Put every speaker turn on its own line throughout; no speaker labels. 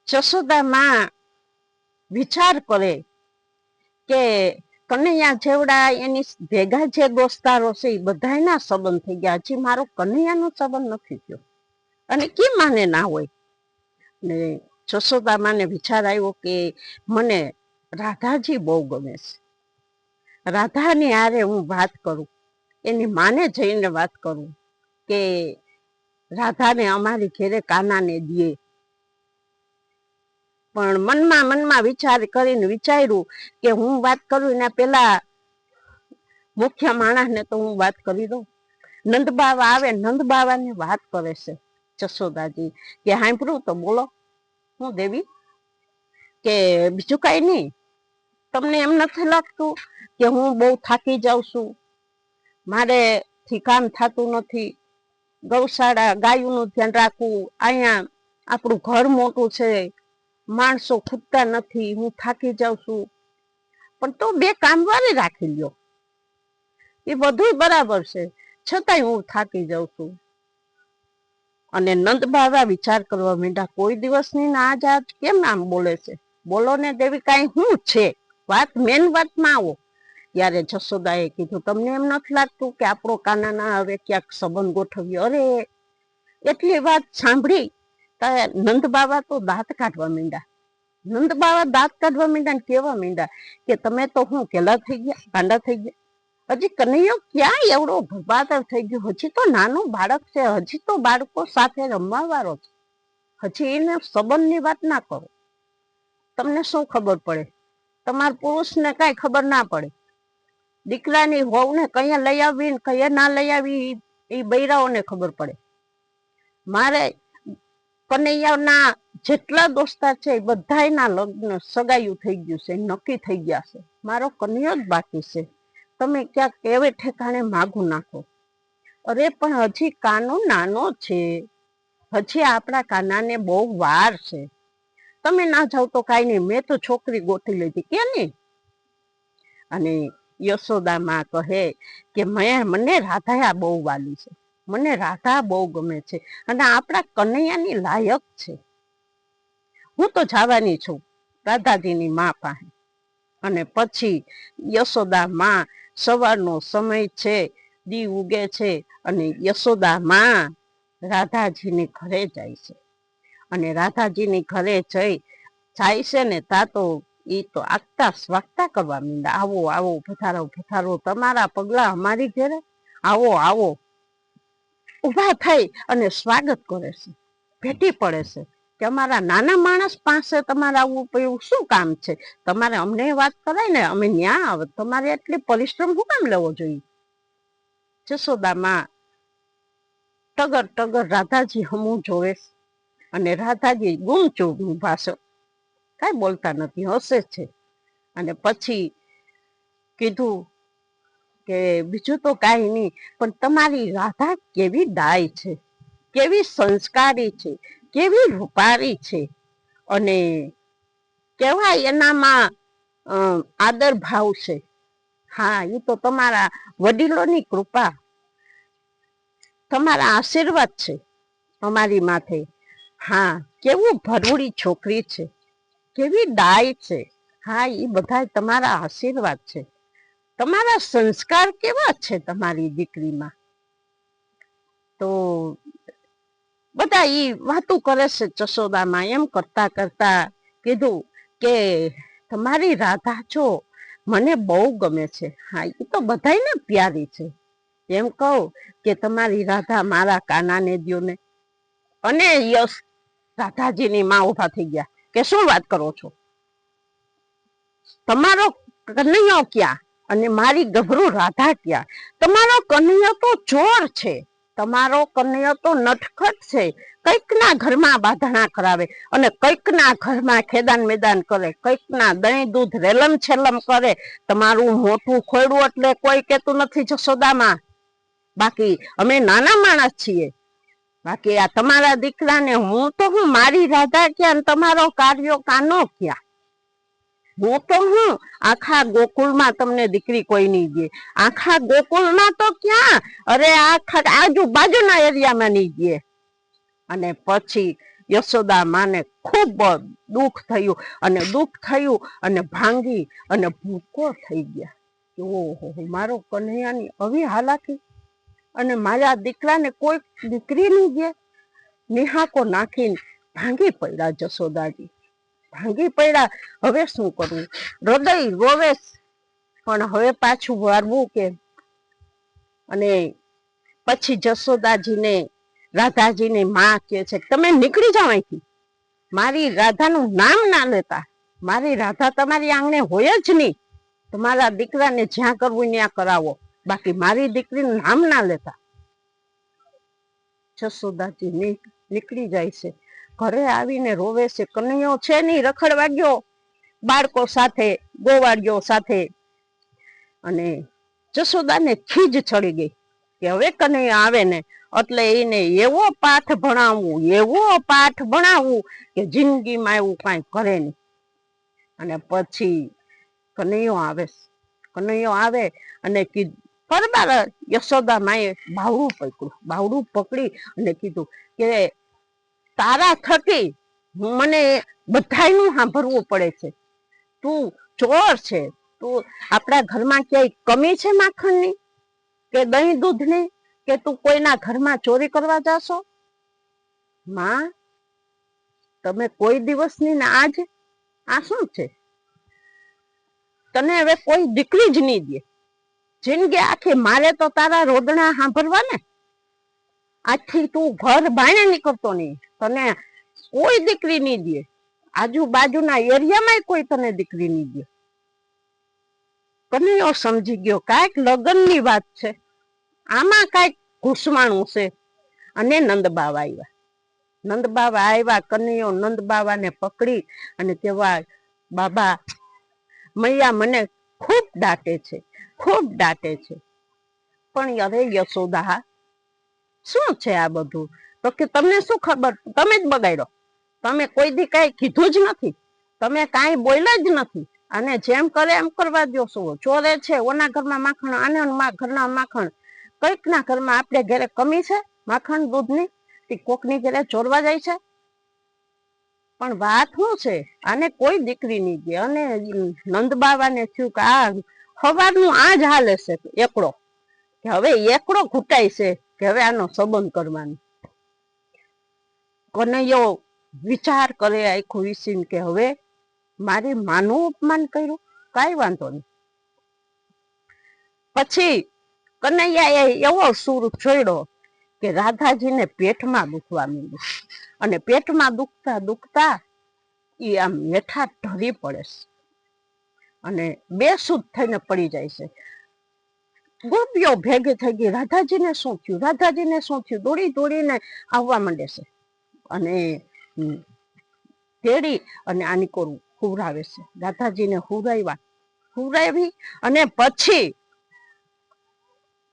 જશોદા માં વિચાર કરે કે કનૈયા જેવડા એની ભેગા જે દોસ્તારો છે એ બધાના સંબંધ થઈ ગયા, હજી મારો કનૈયાનો સંબંધ નથી થયો, અને કેમ માને ના હોય. ને જશોદા માને વિચાર આવ્યો કે મને રાધાજી બહુ ગમે છે, રાધાની હારે હું વાત કરું, એની માને જઈને વાત કરું કે રાધાને અમારી ઘેરે કાનાને દે. પણ મનમાં વિચાર કરીને વિચાર્યું કે હું વાત કરું એના પેલા મુખ્ય માણસને તો હું વાત કરી દઉં. નંદબાવા આવે, નંદબાવાની વાત કરે છે જશોદાજી કે સાંભળ્યું તો બોલો. હું દેવી કે બીજું કઈ નહીં, તમને એમ નથી લાગતું કે હું બહુ થાકી જાઉં છું, મારે થી કામ થતું નથી, ગૌશાળા ગાયોનું ધ્યાન રાખવું, અહીંયા આપણું ઘર મોટું છે, માણસો ખૂટતા નથી, હું થાકી જાઉં છું, પણ તો બે કામવાળી રાખી લ્યો, એ બધું બરાબર છે, છતાંય હું થાકી જાઉં છું. અને નંદ બાવા વિચાર કરવા માંડ્યા, કોઈ દિવસની ના આજ કેમ આમ બોલે છે, બોલો ને દેવી કઈ શું છે, વાત મેન વાતમાં આવો. ત્યારે જશોદાએ કીધું, તમને એમ નથી લાગતું કે આપણો કાનાના હવે ક્યાંક સંબંધ ગોઠવ્યો? અરે એટલી વાત સાંભળી નંદ બાવા તો દાંત કાઢવા માંડ્યા. નંદ બાવા દાંત કાઢવા માંડ્યા ને કેવા માંડ્યા કે તમે તો હું કેલા થઈ ગયા, ગાંડા થઈ ગયા, હજી કનૈયો ક્યાં એવડો ભરબાદર થઈ ગયો, હજી તો નાનું બાળક છે, હજી તો બાળકો સાથે રમવા વાળો છે, હજી એને સંબંધની વાત ના કરો. તમને શું ખબર પડે? તમારા પુરુષને કઈ ખબર ના પડે. દીકરાની વહુને કયા લઈ આવી ને કયા ના લઈ આવી એ બૈરાઓને ખબર પડે. મારે કનૈયાના જેટલા દોસ્તાર છે એ બધાના લગ્ન સગાયું થઈ ગયું છે, નક્કી થઈ ગયા છે, મારો કનૈયો જ બાકી છે, તમે ક્યાંક એવે ઠેકાણે માગું નાખો. અરે પણ હજી કાનો નાનો છે, હજી આપણા કાનાને બહુ વાર છે, તમે ના જાવ તો કઈ નહીં, મેં તો છોકરી ગોતી લીધી કે નહીં. અને યશોદા માં કહે કે મને રાધા બહુ વાલી છે, મને રાધા બહુ ગમે છે, અને આપણા કનૈયાની લાયક છે, હું તો જવાની છું રાધાજીની મા પાસે. અને પછી યશોદા માં સવારનો સમય છે, દી ઉગે છે, અને યશોદા માં રાધાજીની ઘરે જાય છે. અને રાધાજીની ઘરે જાય છે ને તા તો એ તો આગતા સ્વાગતા કરવા માંડ્યા, આવો આવો પધારો પધારો, તમારા પગલા અમારી ઘરે, આવો આવો. ઉભા થઈ અને સ્વાગત કરે છે, ભેટી પડે છે કે અમારા નાના માણસ પાસે તમારે આવવું એવું શું કામ છે, તમારે અમને વાત કરાય ને, અમે ન્યા આવે, તમારે એટલી પરિશ્રમ શું કામ લેવો જોઈએ. જશોદામાં ટગર ટગર રાધાજી હમું જોવે, અને રાધાજી ગુમચૂપ ઉભા છે, કઈ બોલતા નથી, હસે છે. અને પછી કીધું કે બીજું તો કઈ નહીં, પણ તમારી રાધા કેવી ડાય છે, કેવી સંસ્કારી છે, કેવી રૂપારી છે, અને કેવા એનામાં આદર ભાવ છે. હા, એ તો તમારા વડીલોની કૃપા, તમારા આશીર્વાદ છે અમારી માથે. હા, કેવું ભરૂડી છોકરી છે, કેવી ડાય છે, હા એ બધા તમારા આશીર્વાદ છે, તમારા સંસ્કાર કેવા છે તમારી દીકરીમાં. તો બધા ઈ વાતો કરે છે. જશોદામાં એમ કરતા કરતા કીધું કે તમારી રાધા છો મને બહુ ગમે છે. હા, એ તો બધાને પ્યારી છે, એમ કહું કે તમારી રાધા મારા કાનાને દ્યો ને. અને યશ રાધાજીની માં ઉભા થઈ ગયા કે શું વાત કરો છો, તમારો કનૈયો ક્યાં અને મારી ગભરું રાધા ક્યાં? તમારો કનૈયો તો ચોર છે, તમારો કનૈયો તો નટખટ છે, કઈક ના ઘરમાં બાંધણા કરાવે અને કઈક ના ઘરમાં ખેદાન મેદાન કરે, કઈક ના દહીં દૂધ રેલમ છેલમ કરે. તમારું મોટું ખોયડું એટલે કોઈ કેતું નથી જશોદામાં, બાકી અમે નાના માણસ છીએ, બાકી આ તમારા દીકરાને હું મારી રાધા ક્યાં તમારો કાર્યો કાનો ક્યાં? હું તો આખા ગોકુળમાં તમને દીકરી કોઈ નહીં દે, આખા ગોકુળમાં તો ક્યાં, અરે આખા આજુબાજુના એરિયામાં નહીં દે. અને પછી યશોદા માને ખૂબ દુઃખ થયું, અને ભાંગી અને ભૂકો થઈ ગયા. ઓહો, મારો કનૈયાની આવી હાલાકી, અને મારા દીકરાને કોઈ દીકરી નહીં દે. નિહાકો નાખીને ભાંગી પડ્યા જશોદાજી, ભાંગી પડ્યા. હવે શું કરવું? હૃદય રોવે, પણ હવે પાછું વારવું કે? અને પછી જશોદાજીને રાધાજીને માં કહે છે, તમે નીકળી જાઓ અહીંથી, મારી રાધાનું નામ ના લેતા, મારી રાધા તમારી આંગણે હોય જ નહીં. તમારા દીકરાને જ્યાં કરવું ત્યાં કરાવો, બાકી મારી દીકરીનું નામ ના લેતા. જશોદાજી નીકળી જાય છે, ઘરે આવીને રોવે છે. કનૈયો છે નહીં, રખડવા ગયો બાળકો સાથે, ગોવાળીઓ સાથે. અને જશોદાને ખીજ ચડી ગઈ કે હવે કનૈયો આવે ને એટલે એને એવો પાઠ ભણાવવું કે જિંદગીમાં એવું કાંઈ કરે નહીં. અને પછી કનૈયો આવે અને કીધું, પરબાર યશોદા માએ બાવડું પકડી અને કીધું કે તારા થકી મને બધાયનું સાંભળવું પડે છે. તું ચોર છે, તું આપણા ઘરમાં ક્યાંય કમી છે માખણની કે દહીં દૂધની, કે તું કોઈના ઘરમાં ચોરી કરવા જાશો? માં, તમે કોઈ દિવસની ને આજ આ શું છે? તને હવે કોઈ દીકરી જ નહીં દે. જિંદગી આખી મારે તો તારા રોદણા સાંભળવા ને. આજથી તું ઘર બાયણે નીકળતો નહીં, તને કોઈ દીકરી નહીં દે. આજુબાજુના એરિયામાં કોઈ તને દીકરી નહીં દે. કનૈયો સમજી ગયો કાંઈક લગ્નની વાત છે, આમાં કાંઈક ઘૂસવાણું છે. અને નંદબાવા આવ્યા. કનૈયો નંદબાવાને પકડી અને કહેવા, બાબા, મૈયા મને ખૂબ દાટે છે. પણ અરે યશોદા, શું છે આ બધું? તો કે તમને શું ખબર, તમે જ બગાડ્યો. તમે કોઈ દી કાંઈ કીધું જ નથી, તમે કાંઈ બોલ્યા જ નથી. અને જેમ કરે એમ કરવા દો છો. ચોરે છે, ઓના ઘરમાં માખણ, આના ઘરના માખણ. કઈક ના ઘરમાં આપણે ઘરે કમી છે માખણ દૂધની, કોકની ઘરે ચોરવા જાય છે. પણ વાત શું છે, આને કોઈ દીકરી નહીં દે. અને નંદબાવાને થયું કે આ સવારનું આ જ હાલે છે એકડો, કે હવે એકડો ઘૂંટાય છે કે હવે આનો સંબંધ કરવાનો. કનૈયો વિચાર કરે આખું વિસીને કે હવે મારી માનું અપમાન કર્યું, કાંઈ વાંધો નહીં. પછી કનૈયાએ એવો સૂર છોડ્યો કે રાધાજીને પેટમાં દુખવા માંડ્યું. અને પેટમાં દુખતા એ આમ હેઠા ઢળી પડે છે અને બેસુધ થઈને પડી જાય છે. ગોપીઓ ભેગી થઈ ગઈ, રાધાજીને શું થયું? દોડીને આવવા માંડે છે અને તેડી અને આની કોરું હુવરાવે છે. રાધાજીને હુવરાવી અને પછી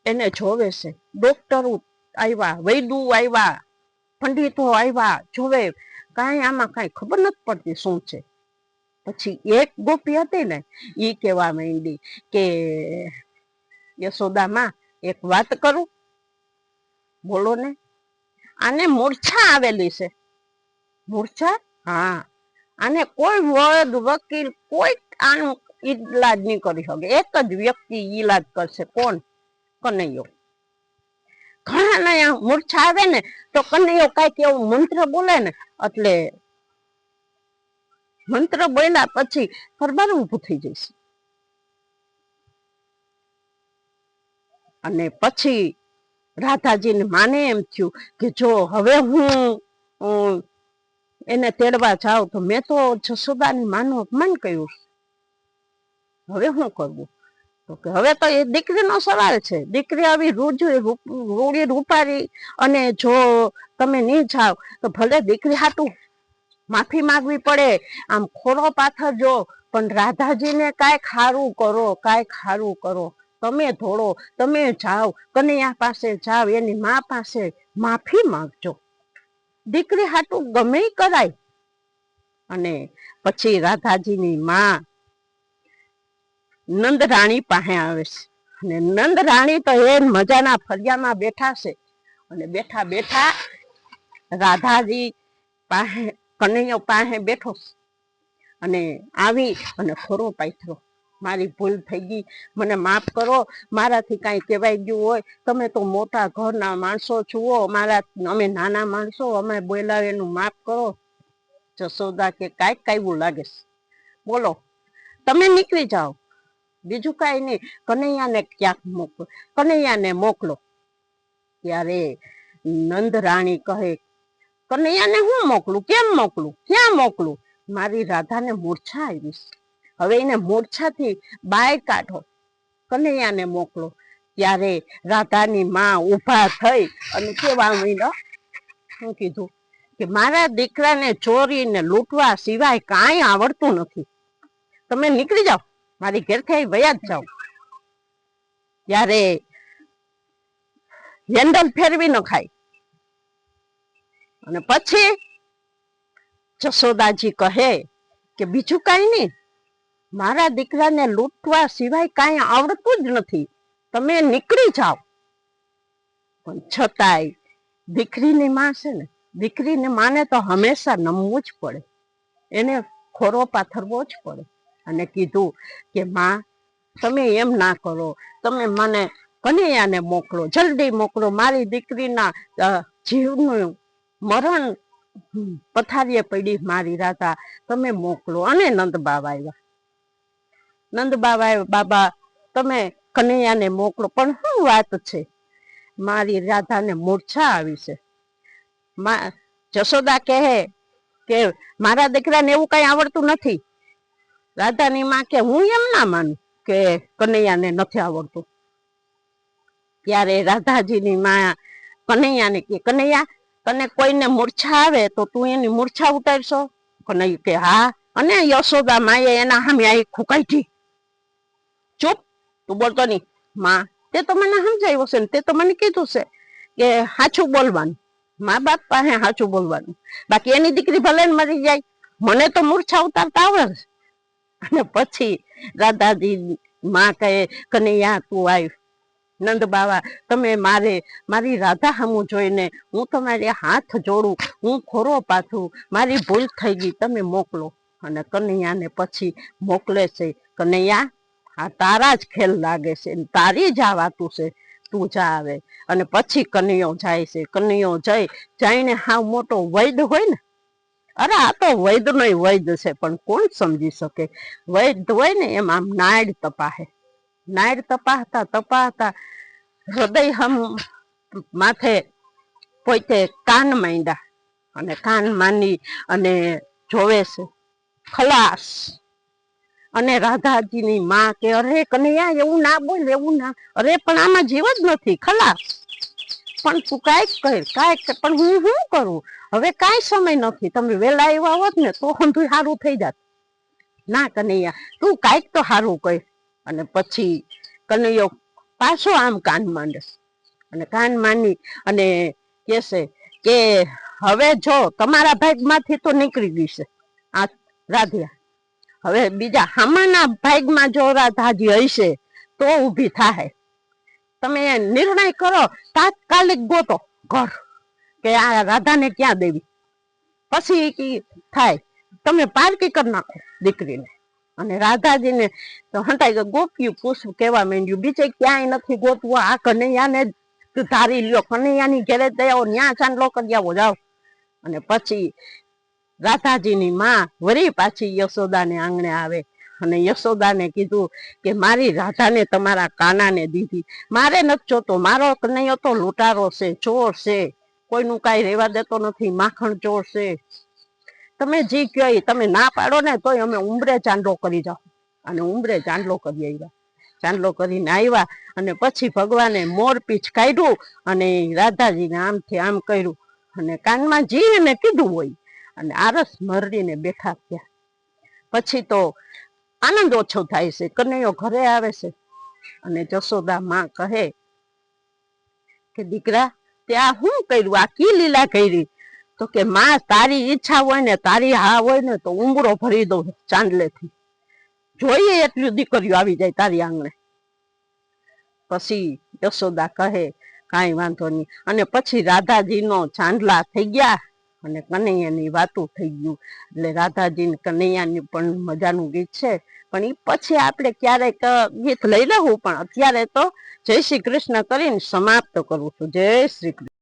એને જોવે છે. ડોક્ટરો આવ્યા, વૈદુ આવ્યા, પંડિતો આવ્યા, જોવે કાંઈ આમાં કાંઈ ખબર નથી પડતી શું છે. પછી એક ગોપી હતી ને, એ કહેવા માંડી કે યશોદામાં એક વાત કરું, બોલો ને. આને મૂર્છા આવેલી છે. મૂર્છા? હા. આને કોઈ વૈદ, વકીલ કોઈ આનું ઈલાજ નહીં કરી શકે. એક જ વ્યક્તિ ઈલાજ કરશે. કોણ? કનૈયો. ઘણા મૂર્છા આવે ને તો કનૈયો કાંઈક એવું મંત્ર બોલે ને, એટલે મંત્ર બોલ્યા પછી પરબાર ઊભું થઈ જશે. અને પછી રાધાજીને માને એમ થયું કે જો હવે હું એને તેડવા જાઉં તો મેં તો જશોદાની માનું અપમાન કર્યું, હવે શું કરવું? તો કે હવે તો એ દીકરીનો સવાલ છે. દીકરી આવી રૂડી રૂપારી, અને જો તમે નહીં જાઓ તો ભલે દીકરી હાટું માફી માંગવી પડે, આમ ખોરો પાથરજો, પણ રાધાજીને કાંઈક સારું કરો. તમે ધોળો, તમે જાઓ કનૈયા પાસે, જાઓ એની મા પાસે માફી માંગજો. દીકરી હાટું ગમે કરાય. અને પછી રાધાજીની મા નંદરાણી પાસે આવે છે. અને નંદરાણી તો એ મજાના ફળિયામાં બેઠા છે. અને બેઠા રાધાજી પાસે કનૈયો પાસે બેઠો અને આવી અને ખોરો પાથરો, મારી ભૂલ થઈ ગઈ, મને માફ કરો, મારાથી કાંઈ કહેવાય ગયું હોય, તમે તો મોટા ઘરના માણસો છુઓ, અમે નાના માણસો, અમે બોલાવે એનું માફ કરો. જશોદા કે કાંઈક કાવ્યું લાગે છે, બોલો તમે નીકળી જાઓ, બીજું કાંઈ નહીં, કનૈયાને ક્યાંક મોકલો, કનૈયાને મોકલો. ત્યારે નંદ રાણી કહે, કનૈયાને હું મોકલું, કેમ મોકલું, ક્યાં મોકલું, મારી રાધાને મૂર્છા આવી છે, હવે એને મૂર્છાથી બહાર કાઢો, કનૈયાને મોકલો. ત્યારે રાધાની માં ઊભા થઈ અને કેવા માંડ્યા, શું કીધું કે મારા દીકરાને ચોરીને લૂંટવા સિવાય કાંઈ આવડતું નથી, તમે નીકળી જાઓ, મારી ઘેરથી વયા જ જાઓ. ત્યારે હેન્ડલ ફેરવી ન ખાય અને પછી જશોદાજી કહે કે બીજું કાંઈ નહીં, મારા દીકરાને લૂંટવા સિવાય કાંઈ આવડતું જ નથી, તમે નીકળી જાઓ. પણ છતાંય દીકરીની માં છે ને, દીકરીને માને તો હંમેશા નમવું જ પડે, એને ખોરો પાથરવો જ પડે. અને કીધું કે માં તમે એમ ના કરો, તમે મને કનૈયાને મોકલો, જલ્દી મોકલો, મારી દીકરીના જીવનું મરણ પથારીએ પડી મારી રાધા, તમે મોકલો. અને નંદ બાબા આવ્યા, નંદ બાબા તમે કનૈયાને મોકલો, પણ શું વાત છે, મારી રાધાને મૂર્છા આવી છે. જશોદા કહે કે મારા દીકરાને એવું કઈ આવડતું નથી. રાધાની માં કે હું એમ ના માનું કે કનૈયાને નથી આવડતું. ત્યારે રાધાજીની માં કનૈયાને કે કનૈયા તને કોઈને મૂર્છા આવે તો તું એની મૂર્છા ઉતારશો? કનૈયું કે હા. અને યશોદા માએ એના સામે આખું કાઢી. ચૂપ, તું બોલતો નહીં. માં તે તો મને સમજાવ્યું છે ને, તે તો મને કીધું છે કે સાચું બોલવાનું, મા બાપ પાસે સાચું બોલવાનું, બાકી એની દીકરી ભલે ને મરી જાય, મને તો મૂર્છા ઉતારતા આવડે. અને પછી રાધાજી માં કહે કનૈયા તું આવ, નંદ બાવા તમે મારી રાધા સામું જોઈને હું તમારી હાથ જોડું, હું ખોરો પાથું, મારી ભૂલ થઈ ગઈ, તમે મોકલો. અને કનૈયાને પછી મોકલે છે. કનૈયા આ તારા જ ખેલ લાગે છે, તારી જ આ વાતું છે, તું જા આવે. અને પછી કનૈયો જાય છે. કનૈયો જઈને હાવ મોટો વૈદ્ય હોય ને, અરે આ તો વૈદ્ય નો વૈદ્ય છે, પણ કોણ સમજી શકે. વૈદ્ય હોય ને એમ આમ નાડ તપાહે, નાડ તપાહતા તપાહતા હૃદય હમ માથે પોતે કાન માંડ્યા, અને કાન માંડી અને જોવે છે ખલાસ. અને રાધાજીની માં કે અરે કનૈયા એવું ના બોલ, એવું ના, અરે પણ આમાં જીવ જ નથી, ખલાસ. પણ તું કાંઈક કર, પણ હું શું કરું, હવે કાંઈ સમય નથી, તમે વેલા આવ્યા હોત ને તો બધું સારું થઈ જાત. ના કનૈયા તું કાંઈક તો સારું કર. અને પછી કનૈયો પાછો આમ કાન માંડે, અને કાન માંડી અને કહેશે કે હવે જો તમારા ભાગમાંથી તો નીકળી ગઈ છે આ રાધિયા, હવે બીજા હામાના ભાગમાં જો રાધાજી હશે તો ઊભી થાય. તમે નિર્ણય કરો, તાત્કાલિક ગોતો ઘર કે આ રાધાને ક્યાં દેવી, પછી થાય. તમે પારકી કરી નાખો દીકરીને. અને રાધાજીને તો હંતાઈ ગયો, ગોપ્યું પૂછવું કેવા માંડ્યું, બીજે ક્યાંય નથી ગોતવું, આ કનૈયાને ધારી લ્યો, કનૈયાની ઘેરે દયાઓ ન્યા ચાંદલો કરી આવો જાઓ. અને પછી રાધાજીની માં વળી પાછી યશોદાને આંગણે આવે અને યશોદાને કીધું કે મારી રાધાને તમારા કાનાને દીધી, મારે નથી જોતો, મારો કનૈયો તો લૂંટારો છે, ચોર છે, કોઈનું કાંઈ રહેવા દેતો નથી, માખણ ચોર છે. તમે જી કયો તમે ના પાડો ને તોય અમે ઉંબરે ચાંદલો કરી જાઓ. અને ઉંબરે ચાંદલો કરી આવ્યા. ચાંદલો કરીને આવ્યા અને પછી ભગવાને મોરપીંછ કાઢ્યું અને રાધાજીને આમથી આમ કર્યું અને કાનમાં જી એને કીધું હોય અને આરસ મરડીને બેઠા થયા. પછી તો આનંદ ઓછો થાય છે. કનૈયો ઘરે આવે છે અને જશોદા માં કહે કે દીકરા તે આ શું કર્યું, આ કી લીલા કરી? તો કે માં તારી ઈચ્છા હોય ને, તારી હા હોય ને તો ઉંબરો ભરી દઉં ચાંદલેથી, જોઈએ એટલી દીકરીઓ આવી જાય તારી આંગણે. પછી યશોદા કહે કાંઈ વાંધો નહીં. અને પછી રાધાજીનો ચાંદલા થઈ ગયા અને કનૈયાની વાતો થઈ ગયું. એટલે રાધાજી ને કનૈયાની પણ મજાનું ગીત છે, પણ એ પછી આપણે ક્યારેક ગીત લઈ લેવું. પણ અત્યારે તો જય શ્રી કૃષ્ણ કરીને સમાપ્ત કરું છું. જય શ્રી કૃષ્ણ.